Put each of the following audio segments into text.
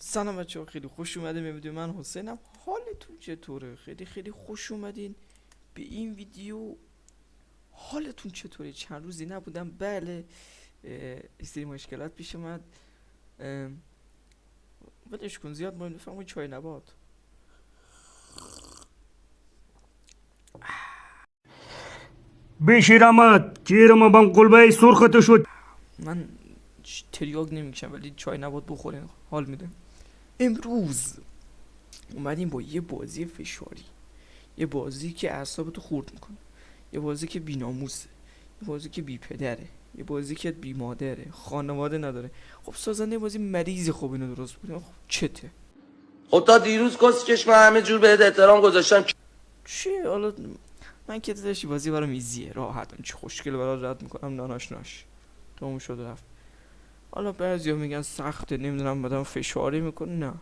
سلام بچه‌ها، خیلی خوش اومدین به ویدیو من حسینم. حالتون چطوره؟ خیلی خیلی خوش اومدین به این ویدیو. حالتون چطوره؟ چند روزی نبودم. بله، یه سری مشکلات پیش اومد. اه، ولش کن، زیاد مهم نفهمون. چای نبات بشیرمت گیرم بم قلبه سرخت شد. من تریاک نمیکشم ولی چای نبات بخورین حال میده. امروز اومدیم با یه بازی فشاری، یه بازی که اعصابتو خورد میکنه، یه بازی که بی‌ناموسه، یه بازی که بی پدره، یه بازی که بی مادره، خانواده نداره. خب سازنده بازی مریض. خب اینو درست بودیم. خب چته؟ خب تا دیروز کسکش من همه جور بهت احترام گذاشتم. چی حالا؟ من که داشتی بازی برام ایزیه، راحتم، چه خوشگل برات رد میکنم، ناناش ناش تموم شد رفت. حالا بعضیا میگن سخته، نمیدونم بدم فشاری میکنه. نه،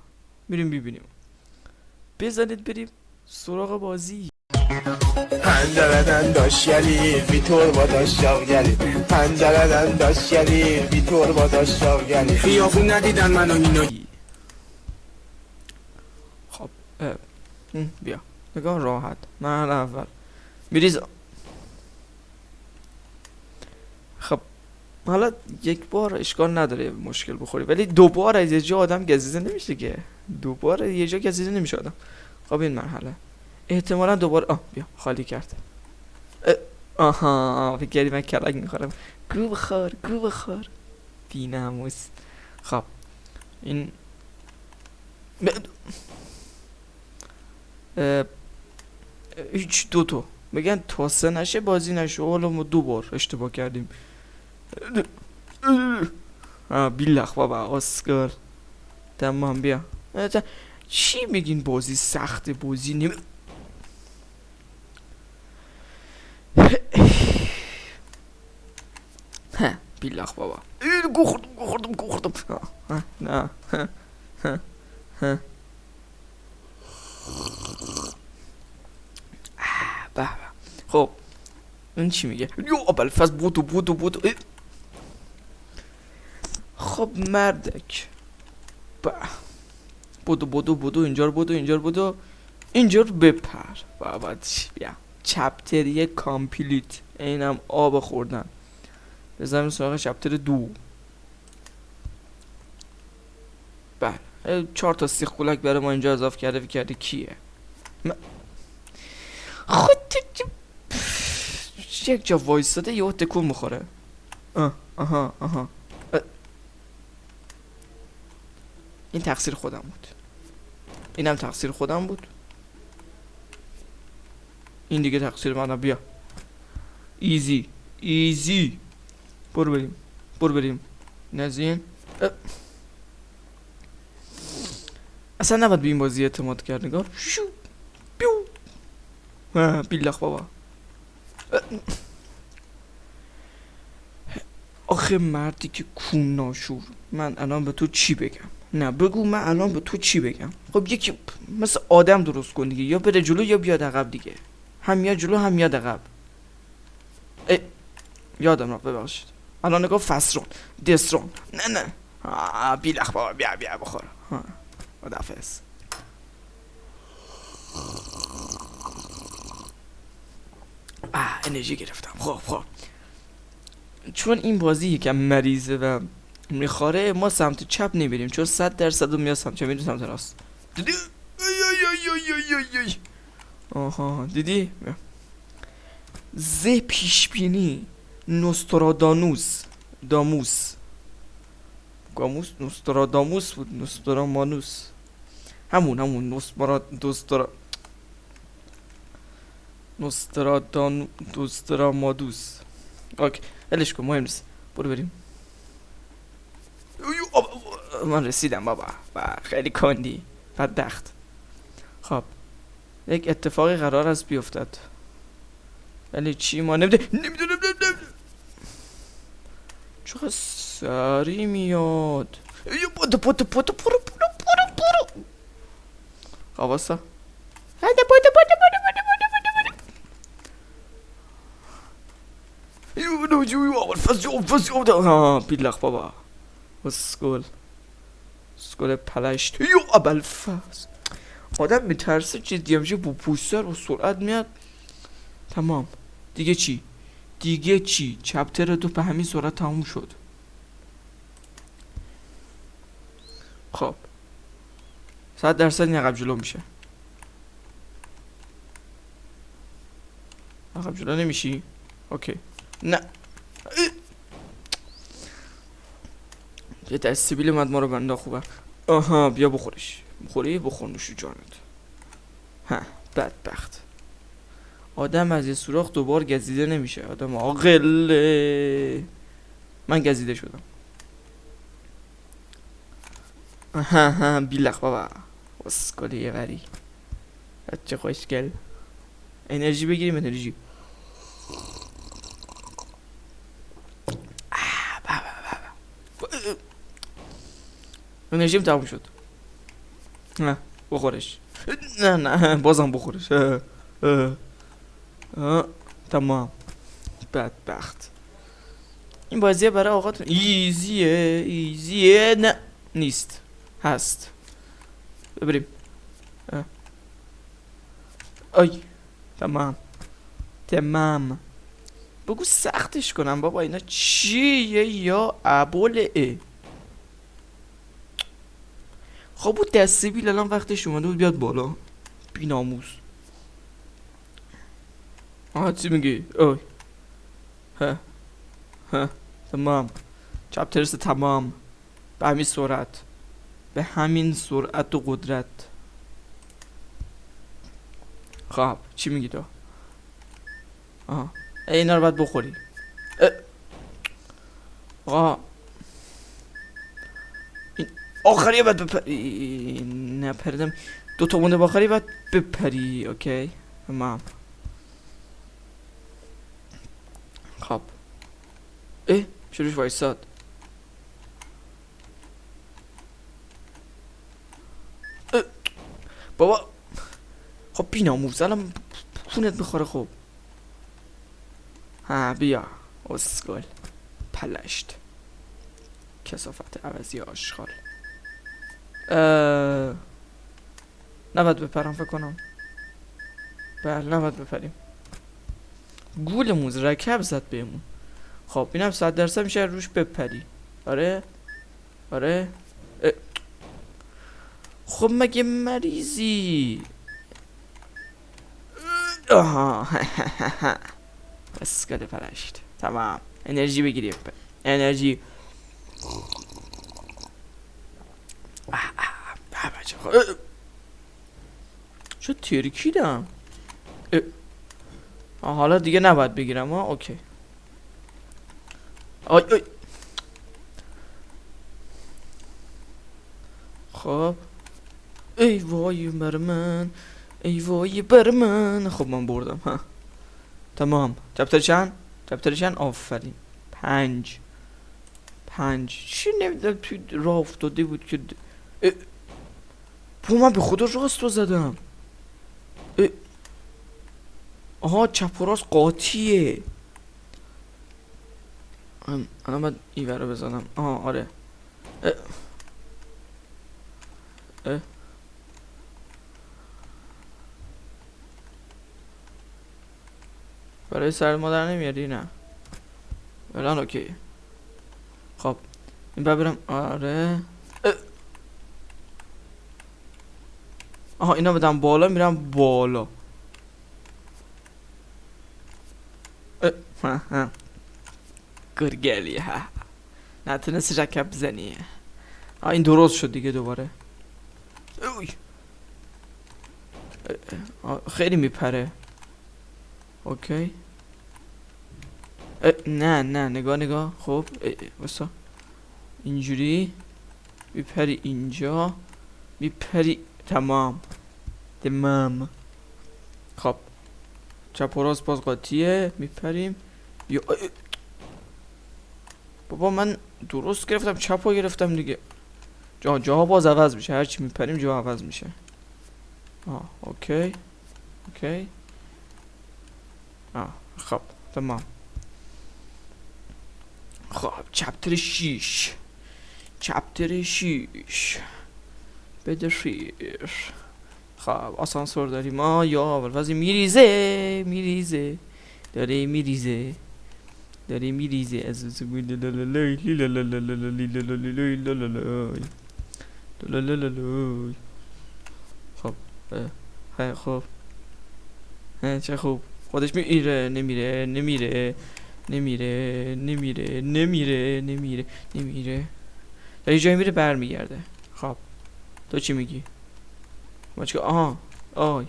میریم ببینیم. بزنید بریم سراغ بازی. Pencereden daş gelir, bir torba daş yav gelir. Pencereden daş gelir, bir torba daş yav gelir. Kıyafı ندیدن منو اینو. خب بیا نگاه راحت. من اول میریز. خب حالا یک بار اشکال نداره مشکل بخوری، ولی دوباره از یه جا آدم گزیده نمیشه که. دوباره یه جا گزیده نمیشه آدم. خب این مرحله احتمالا دوباره بیا خالی کرد. آها، فکر کردی من کلک میخورم. گو بخور، گو بخور، بی ناموس. خب این هیچ دوتو میگن تا سه نشه بازی نشه. حالا ما دو بار اشتباه کردیم. بیلخ بابا اسکار. تمام بیا. چی میگین بازی سخته؟ بازی بیلخ بابا. گو خوردم. نه. به خب این چی میگه؟ یو اول فاز بودو. خب مردک بودو اینجا رو بودو اینجا رو بپر بابا. بیا چپتر کامپلیت. اینم آب خوردن. بزنیم سراغ چپتر 2. بله 4 تا سیخ کولک برای ما اینجا اضافه کرده کیه؟ خود یک جا وایستاده یهو تکون میخوره. آها این تقصیر خودم بود. اینم تقصیر خودم بود. این دیگه تقصیر منم. بیا ایزی برو بریم نزین. اصلا نباید به این بازی اعتماد کرد. نگاه شو بیو. بیلخ بابا. آخه مردی که کون ناشور. من الان به تو چی بگم؟ نه بگو من الان به تو چی بگم. خب یکی مثل آدم درست کن دیگه. یا بره جلو یا بیاد عقب دیگه. هم میاد جلو هم میاد عقب. یادم رفت، ببخشید. الان نگاه فسرون دسترون. نه بیلخ بابا. بیا بخور. خداحافظ. انرژی گرفتم. خب چون این بازی یکم مریضه و میخواره، ما سمت چپ نمیریم چون 100% رو میاد سمت چپ، میریم سمت راست. دیدی؟ آها دیدی؟ ز پیشبینی نوستراداموس نوستراداموس بود. نوسترامانوس همون نوسترامادوس. اوکی ولش کن، مهم نیست. برو بریم. من رسیدم بابا. خیلی کندی بدبخت. خب یک اتفاقی قرار است بیفتد، ولی چی ما نمیدونم. چقدر سری میاد. برو خواستا. بیلخ بابا اسکول. اسکل پلشت یو ابوالفضل. آدم میترسه جدی همشه با پوستر و سرعت میاد. تمام. دیگه چی؟ چپتر تو به همین سرعت تموم شد. خب 100% این عقب جلو میشه. عقب جلو نمیشی؟ اوکی. نه یه دست سیبیل اومد ما رو بنده. خوبه. آها بیا بخورش. بخور نوشو جانت. ها بدبخت. آدم از یه سوراخ دوبار گزیده نمیشه. آدم عاقله. من گزیده شدم. ها بیلخ بابا. اسکله یه وری. بچه خوشگل. انرژی بگیریم. انرژی تموم شد. نه بخورش. نه بازم بخورش. تمام. بدبخت. این بازیه برای آقاتون ایزیه. نه نیست هست. ببریم. آی تمام. بگو سختش کنم بابا. اینا چیه یا ابوله؟ خب بود دسته بیل الان وقتش اومده بود بیاد بالا. بی ناموس. چی میگی؟ اوی ها تمام. چپترس تمام. به همین سرعت و قدرت. خب چی میگی تو؟ اینا رو باید بخوری. آقا این آخریه باید بپری. نپردم. 2 تا مونده باخری باید بپری. اوکی تمام. خب شروعش وایساد. بابا خب بیناموز الان خونت میخوره. خب بیا اسکل پلشت. کثافت عوضی آشغال. نباید بپرم فکر کنم. بله نباید بپریم. گول موز رکب زد بهمون. خب اینم 100% میشه روش بپری. آره خب مگه مریضی؟ آها اسکل پلشت. تمام. انرژی بگیریم. انرژی. چه ترکیدم. حالا دیگه نباید بگیرم. اوکی. آی. خب ای وای بر من. خب من بردم. تمام. چپتر چند؟ آفرین. 5 چی نمیدونم توی راه افتاده بود که من به خدا راست رو زدم. آها چپ و راست قاطیه. الان باید ایوه رو بزنم. آره. برای سر مادر نمیاری؟ نه الان اوکی. خب این برم. آره اینا بدم بالا. میرم بالا. گرگلی. نتونستی رکب بزنی. این درست شد دیگه دوباره. خیلی میپره. اوکی. نه نگاه. خب واسه اینجوری میپری اینجا. میپری. تمام. خب چپ و راست باز قاطیه. میپریم. بابا من درست گرفتم. چپ رو گرفتم دیگه. جاها باز عوض میشه. هرچی میپریم جا عوض میشه. اوکی. خب تمام. خب چپتر 6 چپتر 6 بده 6. خب آسانسور داریم ما یا اول میریزه داره میریزه از خب خب چه خوب خودش نمیره در یه جایی میره برمیگرده. خب تو چی میگی؟ ما چیکار؟ آها آی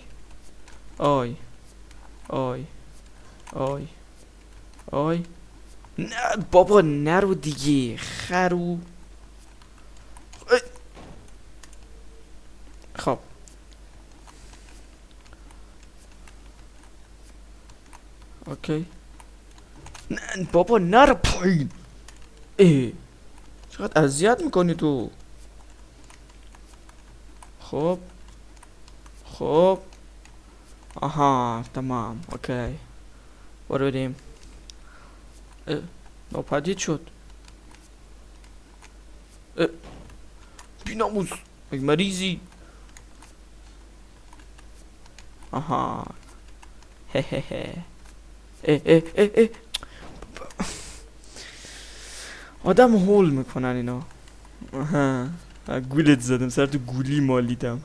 نه بابا نرو دیگه خرو. خب اوکی نه بابا نرو پایین. چقدر اذیت میکنی تو. خب آها تمام اوکی برو بریم. ناپدید شد. بیناموس مریضی. آها آدم هول میکنن اینا. آها گولت زدم سر تو گولی مالیدم.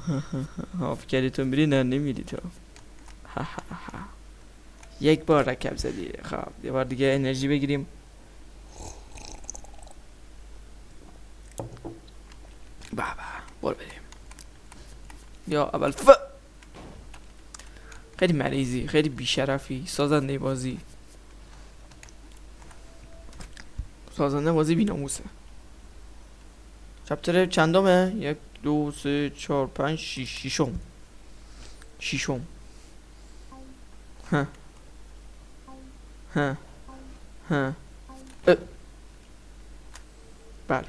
فکری تو میری نه نمیری تو. یک بار رکب زدی. خب یه بار دیگه انرژی بگیریم. بابا برو بریم. یا اول خیلی مریضی خیلی بیشرفی. سازنده بازی بیناموسه. چپتر چندمه؟ 1 2 3 4 5 6 ششم. بله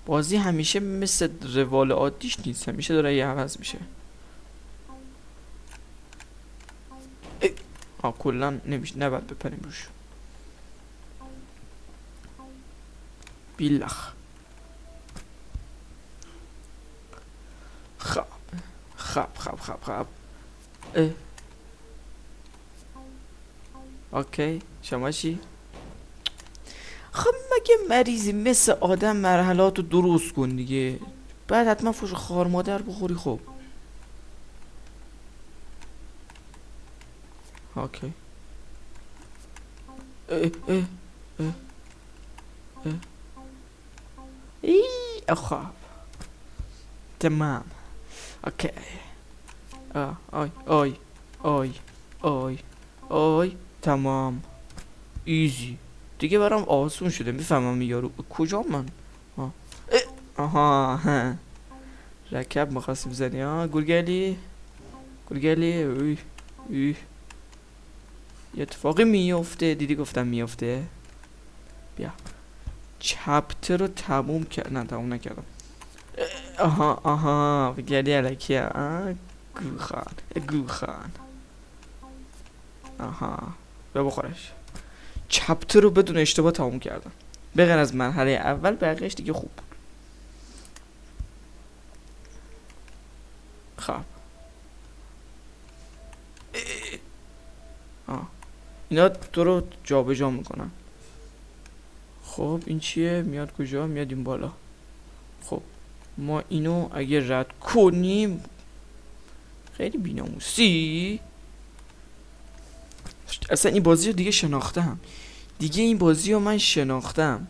بازی همیشه مثل روال عادیش نیست. همیشه داره یه عوض میشه. کلن نمیشه نباید بپریم روش. بیلخ. خب اوکی شما چی؟ خب مگه مریضی مثل آدم مرحلاتو درست کن دیگه. بعد حتما فوش خوار مادر بخوری. خب اوکی خب تمام اوکی. آی تمام ایزی دیگه برام آسون شده. میفهمم یارو کجا من. آها رکب مخواستی بزنی. گلگلی یه اتفاقی میفته. دیدی گفتم میفته. بیا چپتر رو تموم کرد. نه تموم نکردم. آها گلی علکیه. گوخان آها بیا بخورش. چپتر رو بدون اشتباه تموم کردم. بغیر از مرحله اول بقیهش دیگه خوب بود. خب اینا تو رو جابجا میکنن. خب این چیه؟ میاد کجا؟ میاد این بالا. خب ما اینو اگه رد کنیم خیلی بی‌ناموسی. اصلا این بازی رو دیگه شناختم. این بازی رو من شناختم.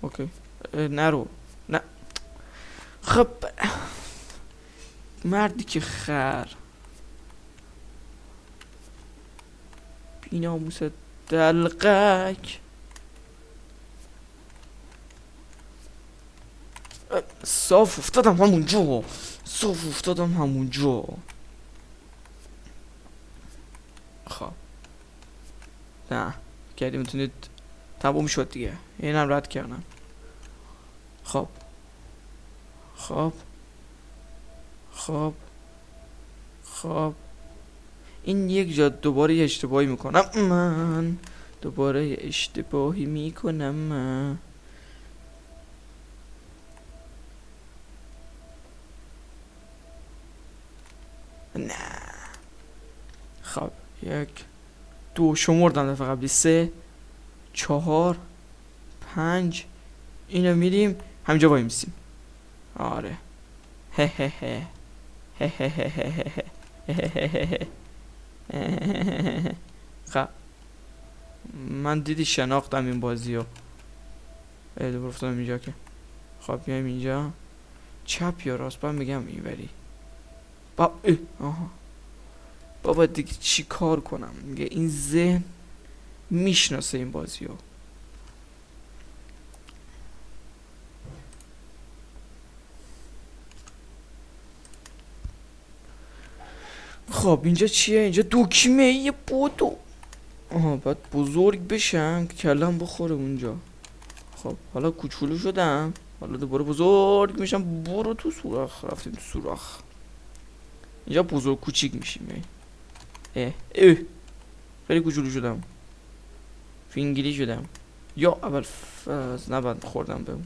اوکی نرو. نه خب مردی که خر بی‌ناموس دلقک. صاف افتادم همونجا. خب نه کردی میتونید تموم شد دیگه. اینم رد کردم. خب این یک جا دوباره یه اشتباهی میکنم من. دوباره یه اشتباهی میکنم من. نه خب 1 2 شمردم دفعه قبلی 3 4 5 اینو میریم همینجا وای میسیم. آره هه هه هه هه هه هه هه هه. خب من دیدی شناختم این بازی رو. دوباره افتادم اینجا که خب میایم اینجا چپ یا راست باید میگم اینوری. آها بابا دیگه چی کار کنم میگه این ذهن میشناسه این بازی رو. خب اینجا چیه؟ اینجا دکمه یه بودو. آها باید بزرگ بشم که کلم بخوره اونجا. خب حالا کوچولو شدم، حالا دوباره بزرگ میشم. برو تو سوراخ. رفتیم تو سوراخ. اینجا بزرگ کوچیک میشیم. خیلی کوچولو شدم، فینگلی شدم. یا اول نباید خوردم به اون،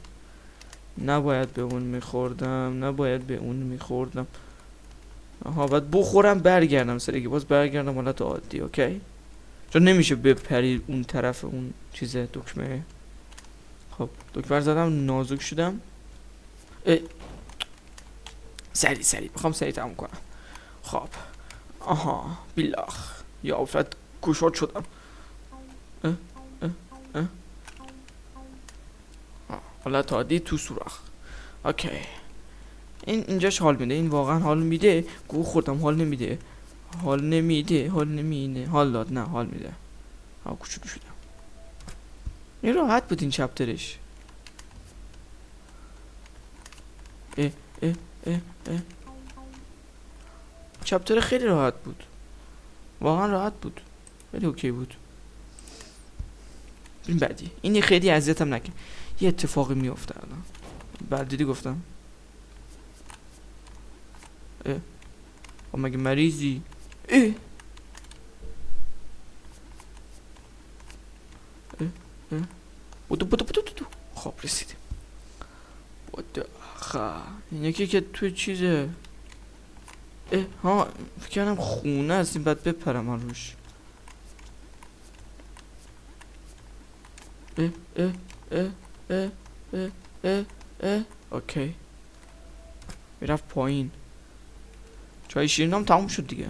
نباید به اون میخوردم، نباید به اون میخوردم. آها باید بخورم برگردم سریگی، باز برگردم حالت عادی. اوکی چون نمیشه بپری اون طرف اون چیزه دکمه. خب دکمه زدم نازک شدم. سری میخوام سری تموم کنم. خب آها بیلاخ یا افت گشاد شدم. حالت عادی تو سوراخ. اوکی اینجاش حال میده. این واقعا حال میده. گو خوردم حال نمیده. حال نمیده. حال داد. نه حال میده. کوچولو شدم. این راحت بود این چپترش. چپتر خیلی راحت بود، واقعا راحت بود، خیلی اوکی بود. این بعدی این خیلی اذیتم نکن. یه اتفاقی میفته الان. بعد دیدی گفتم مگه مریضی؟ بودو. خب رسیدیم. بودو این یکی که توی چیزه. ها فکر کردم خونه است. این باید بپرم من روش. اوکی میرفت پایین. چای شیرینم تموم شد دیگه.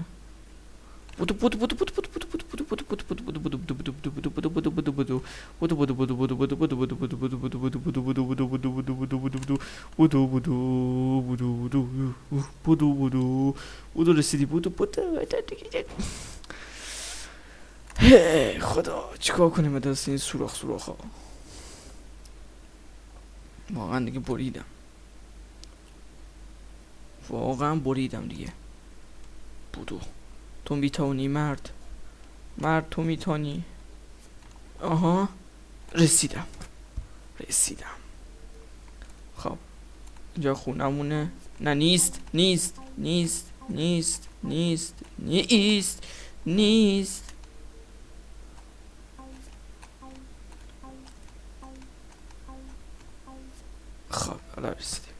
رسیدی. خدا چیکار کنیم دست این سوراخ ها. واقعا دیگه بریدم. دیگه. بودو تو میتونی مرد تو میتونی. آها رسیدم. خب اینجا خونمونه. نه نیست. خب حالا رسیدیم.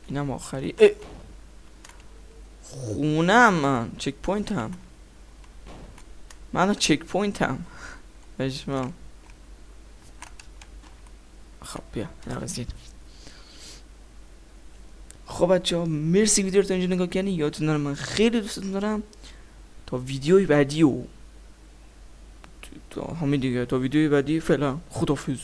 اینم آخری. خونم من چک پوینتم. بشمام. خب بیا نرسید. خب بچه‌ها مرسی ویدیو رو تا اینجا نگاه کردین. یادتون نره من خیلی دوستتون دارم. تا ویدیوی بعدی فعلا خداحافظ.